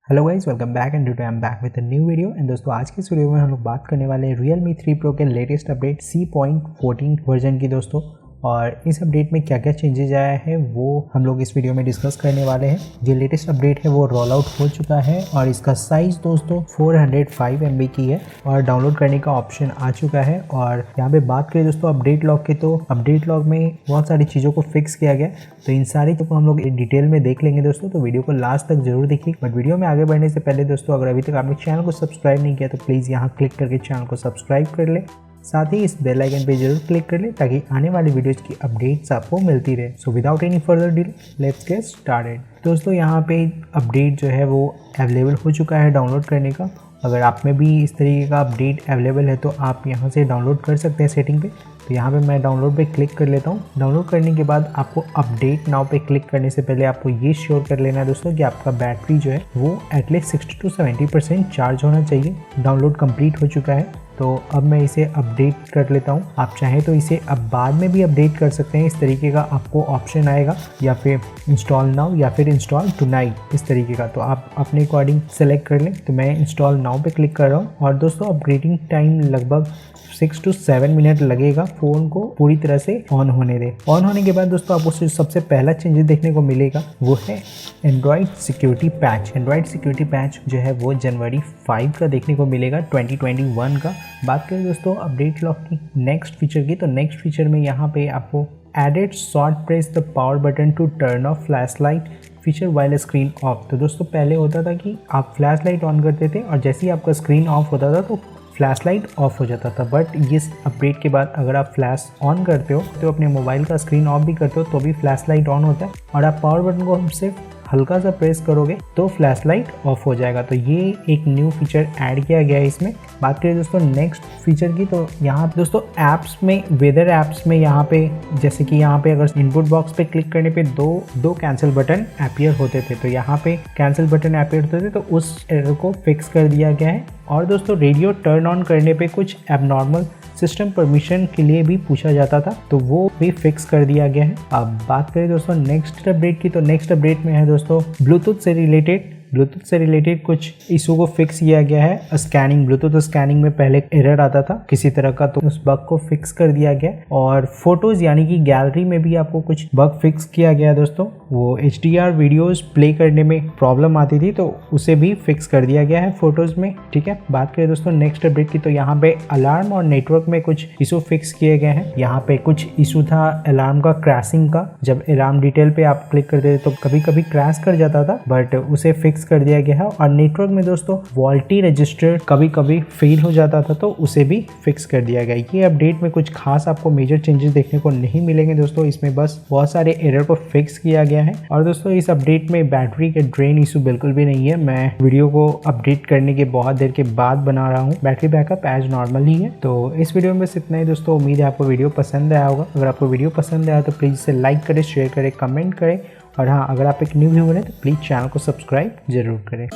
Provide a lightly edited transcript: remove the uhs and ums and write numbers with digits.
Hello guys, welcome back and today I am back with a new video. And दोस्तों आज की इस video में हम लोग बात करने वाले हैं Realme 3 Pro के लेटेस्ट अपडेट C.14 वर्जन की दोस्तों। और इस अपडेट में क्या क्या चेंजेस आया है वो हम लोग इस वीडियो में डिस्कस करने वाले हैं। जो लेटेस्ट अपडेट है वो रोल आउट हो चुका है और इसका साइज़ दोस्तों 405 MB की है और डाउनलोड करने का ऑप्शन आ चुका है। और यहाँ पे बात करें दोस्तों अपडेट लॉग की, तो अपडेट लॉग में बहुत सारी चीज़ों को फिक्स किया गया, तो इन सारी चीज़ों को हम लोग डिटेल में देख लेंगे दोस्तों। तो वीडियो को लास्ट तक जरूर देखिए। बट वीडियो में आगे बढ़ने से पहले दोस्तों, अगर अभी तक आपने चैनल को सब्सक्राइब नहीं किया तो प्लीज़ यहाँ क्लिक करके चैनल को सब्सक्राइब कर ले, साथ ही इस बेल आइकन पे जरूर क्लिक कर ले ताकि आने वाली वीडियोज़ की अपडेट्स आपको मिलती रहे। So without any further delay let's get started. दोस्तों यहाँ पे अपडेट जो है वो अवेलेबल हो चुका है डाउनलोड करने का। अगर आप में भी इस तरीके का अपडेट अवेलेबल है तो आप यहाँ से डाउनलोड कर सकते हैं सेटिंग पे। तो यहाँ पे मैं डाउनलोड पे क्लिक कर लेता हूँ। डाउनलोड करने के बाद आपको अपडेट नाउ पे क्लिक करने से पहले आपको ये श्योर कर लेना है दोस्तों कि आपका बैटरी जो है वो एटलीस्ट 60 to 70% चार्ज होना चाहिए। डाउनलोड कंप्लीट हो चुका है, तो अब मैं इसे अपडेट कर लेता हूँ। आप चाहें तो इसे अब बाद में भी अपडेट कर सकते हैं, इस तरीके का आपको ऑप्शन आएगा, या फिर इंस्टॉल नाउ या फिर इंस्टॉल टुनाइट, इस तरीके का। तो आप अपने अकॉर्डिंग सेलेक्ट कर लें। तो मैं इंस्टॉल नाउ पे क्लिक कर रहा हूँ और दोस्तों अपग्रेडिंग टाइम लगभग 6 to 7 मिनट लगेगा फ़ोन को पूरी तरह से ऑन होने दे। ऑन होने के बाद दोस्तों आपको सबसे पहला चेंजेस देखने को मिलेगा वो है Android security patch. Android security patch जो है वो जनवरी 5 का देखने को मिलेगा 2021 का। बात करें दोस्तों अपडेट लॉक की नेक्स्ट फीचर की, तो नेक्स्ट फीचर में यहाँ पे आपको added short press the power button to turn off flash light feature while screen off. तो दोस्तों पहले होता था कि आप फ्लैश लाइट ऑन करते थे और जैसे ही आपका स्क्रीन ऑफ होता था तो फ्लैश लाइट ऑफ हो जाता था। बट इस अपडेट के बाद अगर आप फ्लैश ऑन करते हो तो अपने मोबाइल का स्क्रीन ऑफ भी करते हो तो भी फ्लैश लाइट ऑन होता है, और आप पावर बटन को सिर्फ हल्का सा प्रेस करोगे तो फ्लैश लाइट ऑफ हो जाएगा। तो ये एक न्यू फीचर ऐड किया गया है इसमें। बात करें दोस्तों नेक्स्ट फीचर की, तो यहाँ पे दोस्तों ऐप्स में, वेदर ऐप्स में यहाँ पे जैसे कि यहाँ पे अगर इनपुट बॉक्स पे क्लिक करने पे दो कैंसिल बटन अपीयर होते थे, तो यहाँ पे कैंसिल बटन अपीयर होते थे, तो उस एरर को फिक्स कर दिया गया है। और दोस्तों रेडियो टर्न ऑन करने पे कुछ एबनॉर्मल सिस्टम परमिशन के लिए भी पूछा जाता था, तो वो भी फिक्स कर दिया गया है। अब बात करें दोस्तों नेक्स्ट अपडेट की, तो नेक्स्ट अपडेट में है दोस्तों ब्लूटूथ से रिलेटेड कुछ इशू को फिक्स किया गया है। स्कैनिंग, ब्लूटूथ स्कैनिंग में पहले एरर आता था किसी तरह का, तो उस बग को फिक्स कर दिया गया। और फोटोज यानी कि गैलरी में भी आपको कुछ बग फिक्स किया गया दोस्तों। वो HDR वीडियोस प्ले करने में प्रॉब्लम आती थी, तो उसे भी फिक्स कर दिया गया है फोटोज में। ठीक है, बात करें दोस्तों नेक्स्ट अपडेट की, तो यहाँ पे अलार्म और नेटवर्क में कुछ इशू फिक्स किए गए हैं। यहाँ पे कुछ इशू था अलार्म का क्रैशिंग का। जब अलार्म डिटेल पे आप क्लिक करते थे तो कभी कभी क्रैश कर जाता था, बट उसे फिक्स कर दिया गया है। और नेटवर्क में दोस्तों वॉल्टी रजिस्टर कभी कभी फेल हो जाता था, तो उसे भी फिक्स कर दिया गया। ये अपडेट में कुछ खास आपको मेजर चेंजेस देखने को नहीं मिलेंगे दोस्तों, इसमें बस बहुत सारे एरर को फिक्स किया गया है। और दोस्तों इस अपडेट में बैटरी के ड्रेन इशू बिल्कुल भी नहीं है। मैं वीडियो को अपडेट करने के बहुत देर के बाद बना रहा हूँ। बैटरी बैकअप एज नॉर्मल ही है। तो इस वीडियो में बस इतना ही दोस्तों। उम्मीद है आपको वीडियो पसंद आया होगा। अगर आपको वीडियो पसंद आया तो प्लीज़ इसे लाइक करें, शेयर करें, कमेंट करें। और हाँ, अगर आप एक न्यू व्यूअर हैं तो प्लीज़ चैनल को सब्सक्राइब जरूर करें।